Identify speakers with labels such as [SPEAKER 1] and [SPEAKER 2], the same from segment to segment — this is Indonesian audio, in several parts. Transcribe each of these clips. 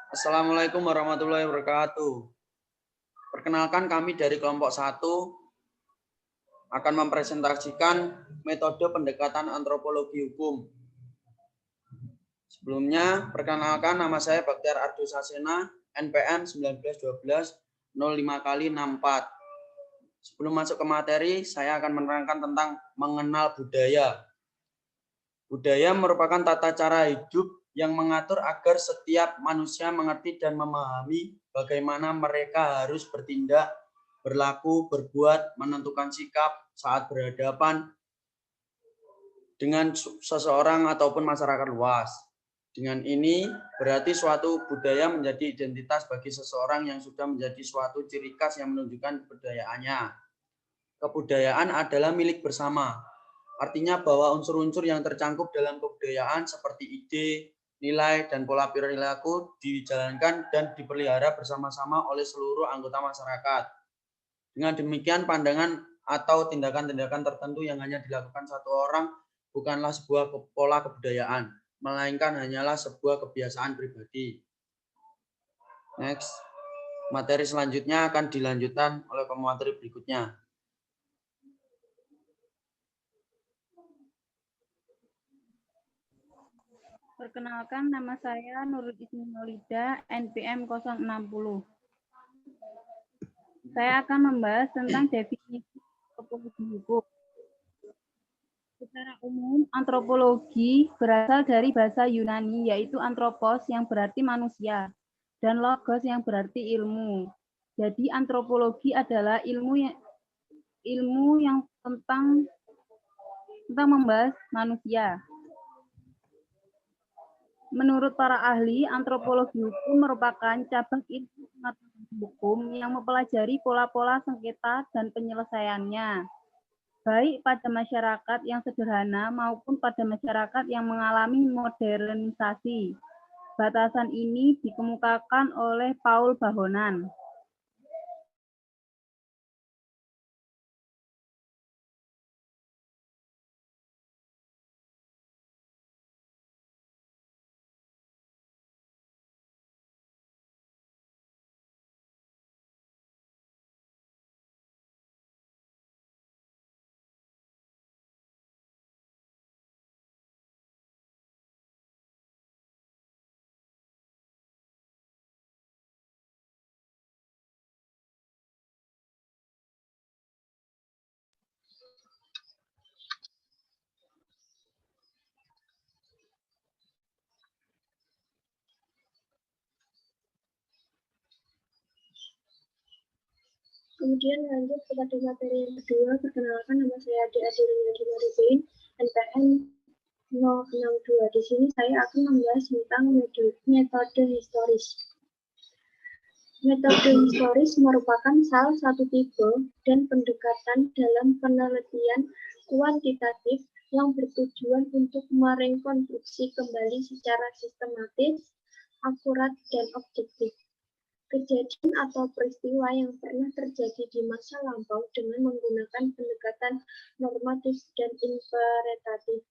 [SPEAKER 1] Assalamualaikum warahmatullahi wabarakatuh. Perkenalkan kami dari kelompok 1 akan mempresentasikan metode pendekatan antropologi hukum. Sebelumnya, perkenalkan nama saya Baktiar Ardo Sasena, NPM 1912-05x64. Sebelum masuk ke materi, saya akan menerangkan tentang mengenal budaya. Budaya merupakan tata cara hidup yang mengatur agar setiap manusia mengerti dan memahami bagaimana mereka harus bertindak, berlaku, berbuat, menentukan sikap saat berhadapan dengan seseorang ataupun masyarakat luas. Dengan ini berarti suatu budaya menjadi identitas bagi seseorang yang sudah menjadi suatu ciri khas yang menunjukkan kebudayaannya. Kebudayaan adalah milik bersama. Artinya bahwa unsur-unsur yang tercangkup dalam kebudayaan seperti ide, nilai, dan pola perilaku dijalankan dan dipelihara bersama-sama oleh seluruh anggota masyarakat. Dengan demikian, pandangan atau tindakan-tindakan tertentu yang hanya dilakukan satu orang bukanlah sebuah pola kebudayaan, melainkan hanyalah sebuah kebiasaan pribadi. Next, materi selanjutnya akan dilanjutkan oleh pemateri berikutnya.
[SPEAKER 2] Perkenalkan, nama saya Nurul Ismi Maulida, NPM 060. Saya akan membahas tentang definisi antropologi hukum. Secara umum, antropologi berasal dari bahasa Yunani, yaitu anthropos yang berarti manusia, dan logos yang berarti ilmu. Jadi antropologi adalah ilmu yang tentang membahas manusia. Menurut para ahli, antropologi hukum merupakan cabang ilmu pengetahuan hukum yang mempelajari pola-pola sengketa dan penyelesaiannya, baik pada masyarakat yang sederhana maupun pada masyarakat yang mengalami modernisasi. Batasan ini dikemukakan oleh Paul Bahonan.
[SPEAKER 3] Kemudian lanjut kepada materi yang kedua. Perkenalkan, nama saya Ade Adilina Maribin, NPM 062. Di sini saya akan membahas tentang metode historis. Metode historis merupakan salah satu tipe dan pendekatan dalam penelitian kuantitatif yang bertujuan untuk merekonstruksi kembali secara sistematis, akurat, dan objektif kejadian atau peristiwa yang pernah terjadi di masa lampau dengan menggunakan pendekatan normatif dan interpretatif.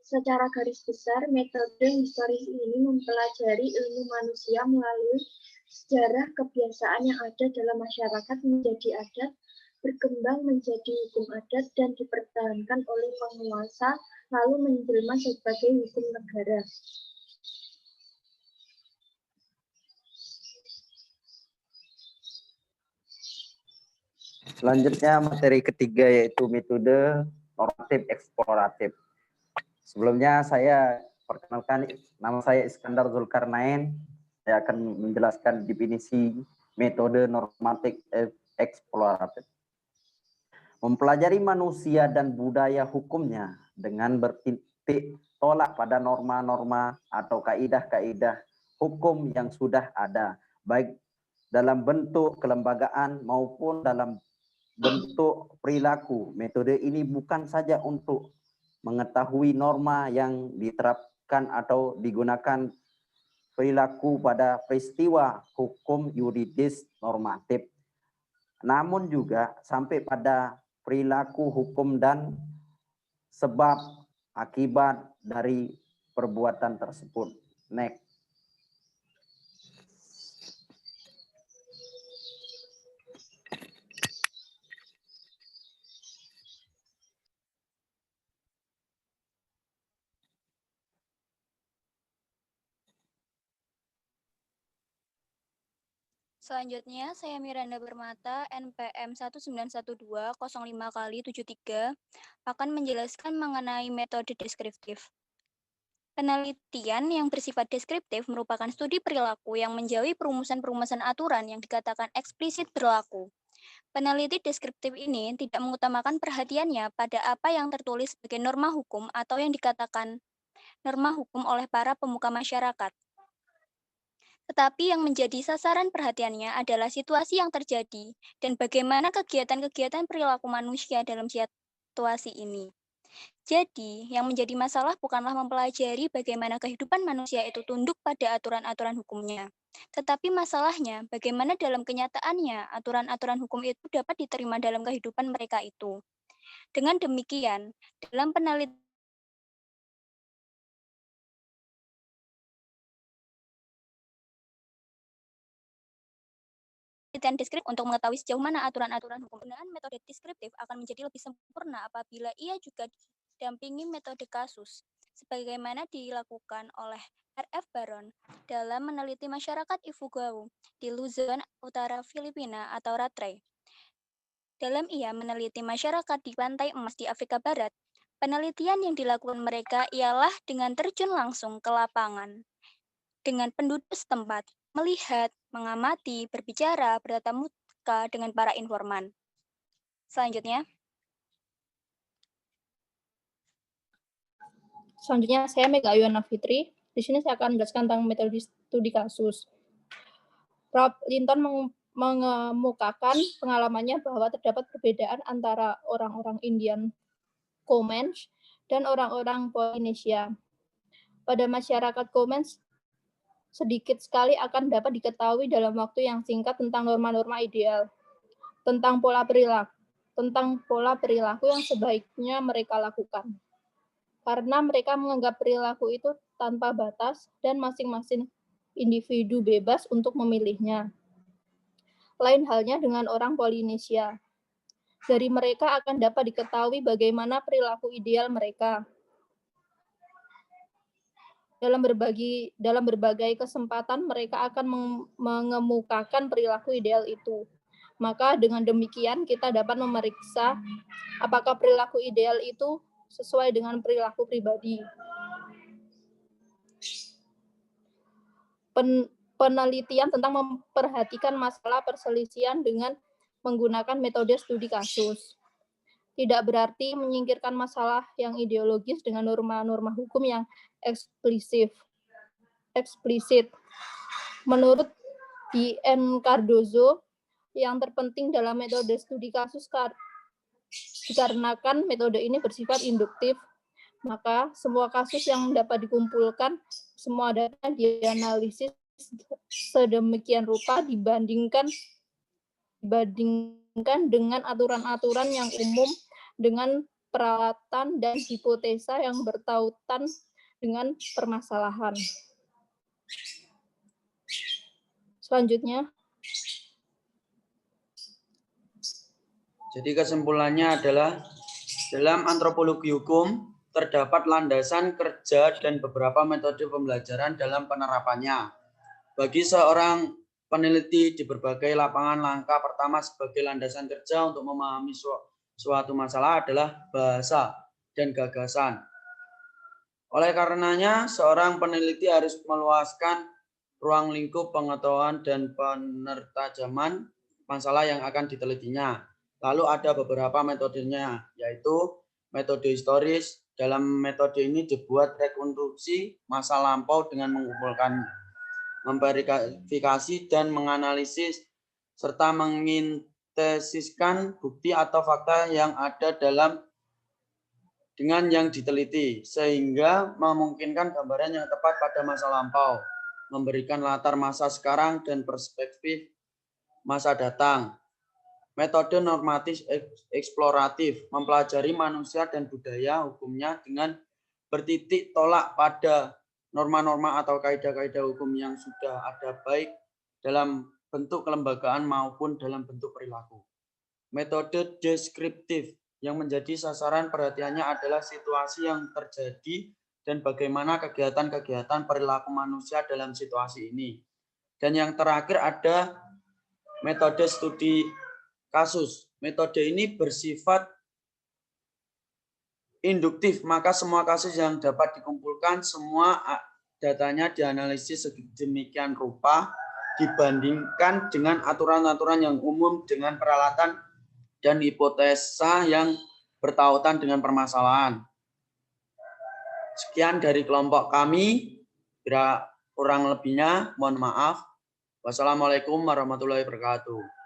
[SPEAKER 3] Secara garis besar, metode historis ini mempelajari ilmu manusia melalui sejarah kebiasaan yang ada dalam masyarakat menjadi adat, berkembang menjadi hukum adat, dan dipertahankan oleh penguasa, lalu menjelma sebagai hukum negara.
[SPEAKER 4] Selanjutnya materi ketiga yaitu metode normatif eksploratif. Sebelumnya saya perkenalkan, nama saya Iskandar Zulkarnain. Saya akan menjelaskan definisi metode normatif eksploratif. Mempelajari manusia dan budaya hukumnya dengan bertitik tolak pada norma-norma atau kaidah-kaidah hukum yang sudah ada, baik dalam bentuk kelembagaan maupun dalam bentuk perilaku. Metode ini bukan saja untuk mengetahui norma yang diterapkan atau digunakan perilaku pada peristiwa hukum yuridis normatif, namun juga sampai pada perilaku hukum dan sebab akibat dari perbuatan tersebut. Next.
[SPEAKER 5] Selanjutnya, saya Miranda Permata, NPM 191205/73, akan menjelaskan mengenai metode deskriptif. Penelitian yang bersifat deskriptif merupakan studi perilaku yang menjauhi perumusan-perumusan aturan yang dikatakan eksplisit berlaku. Peneliti deskriptif ini tidak mengutamakan perhatiannya pada apa yang tertulis sebagai norma hukum atau yang dikatakan norma hukum oleh para pemuka masyarakat. Tetapi yang menjadi sasaran perhatiannya adalah situasi yang terjadi dan bagaimana kegiatan-kegiatan perilaku manusia dalam situasi ini. Jadi, yang menjadi masalah bukanlah mempelajari bagaimana kehidupan manusia itu tunduk pada aturan-aturan hukumnya. Tetapi masalahnya, bagaimana dalam kenyataannya aturan-aturan hukum itu dapat diterima dalam kehidupan mereka itu. Dengan demikian, dalam penelitian deskriptif untuk mengetahui sejauh mana aturan-aturan hukum, penggunaan metode deskriptif akan menjadi lebih sempurna apabila ia juga didampingi metode kasus, sebagaimana dilakukan oleh R.F. Baron dalam meneliti masyarakat Ifugao di Luzon, Utara Filipina atau Rattray. Dalam ia meneliti masyarakat di Pantai Emas di Afrika Barat, penelitian yang dilakukan mereka ialah dengan terjun langsung ke lapangan dengan penduduk setempat, melihat, mengamati, berbicara, bertatap muka dengan para informan. Selanjutnya
[SPEAKER 6] saya Mega Ayuana Fitri. Di sini saya akan menjelaskan tentang metode studi kasus. Rob Linton mengemukakan pengalamannya bahwa terdapat perbedaan antara orang-orang Indian Comanche dan orang-orang Polinesia. Pada masyarakat Comanche, sedikit sekali akan dapat diketahui dalam waktu yang singkat tentang norma-norma ideal, tentang pola perilaku yang sebaiknya mereka lakukan. Karena mereka menganggap perilaku itu tanpa batas dan masing-masing individu bebas untuk memilihnya. Lain halnya dengan orang Polinesia. Dari mereka akan dapat diketahui bagaimana perilaku ideal mereka. Dalam berbagai kesempatan mereka akan mengemukakan perilaku ideal itu. Maka dengan demikian kita dapat memeriksa apakah perilaku ideal itu sesuai dengan perilaku pribadi. Penelitian tentang memperhatikan masalah perselisihan dengan menggunakan metode studi kasus. Tidak berarti menyingkirkan masalah yang ideologis dengan norma-norma hukum yang eksplisit. Menurut D.N. Cardozo, yang terpenting dalam metode studi kasus dikarenakan metode ini bersifat induktif, maka semua kasus yang dapat dikumpulkan, semua data dianalisis sedemikian rupa dibandingkan dengan aturan-aturan yang umum dengan peralatan dan hipotesa yang bertautan dengan permasalahan. Selanjutnya.
[SPEAKER 1] Jadi kesimpulannya adalah dalam antropologi hukum terdapat landasan kerja dan beberapa metode pembelajaran dalam penerapannya. Bagi seorang peneliti di berbagai lapangan, langkah pertama sebagai landasan kerja untuk memahami suatu masalah adalah bahasa dan gagasan. Oleh karenanya, seorang peneliti harus meluaskan ruang lingkup pengetahuan dan penertajaman masalah yang akan ditelitinya. Lalu ada beberapa metodenya, yaitu metode historis. Dalam metode ini dibuat rekonstruksi masa lampau dengan mengumpulkan, memverifikasi dan menganalisis serta mengintesiskan bukti atau fakta yang ada dengan yang diteliti, sehingga memungkinkan gambaran yang tepat pada masa lampau, memberikan latar masa sekarang dan perspektif masa datang. Metode normatif eksploratif, mempelajari manusia dan budaya hukumnya dengan bertitik tolak pada norma-norma atau kaidah-kaidah hukum yang sudah ada, baik dalam bentuk kelembagaan maupun dalam bentuk perilaku. Metode deskriptif, yang menjadi sasaran perhatiannya adalah situasi yang terjadi dan bagaimana kegiatan-kegiatan perilaku manusia dalam situasi ini. Dan yang terakhir ada metode studi kasus. Metode ini bersifat induktif, maka semua kasus yang dapat dikumpulkan, semua datanya dianalisis sedemikian rupa, dibandingkan dengan aturan-aturan yang umum dengan peralatan dan hipotesa yang bertautan dengan permasalahan. Sekian dari kelompok kami, kurang lebihnya mohon maaf. Wassalamualaikum warahmatullahi wabarakatuh.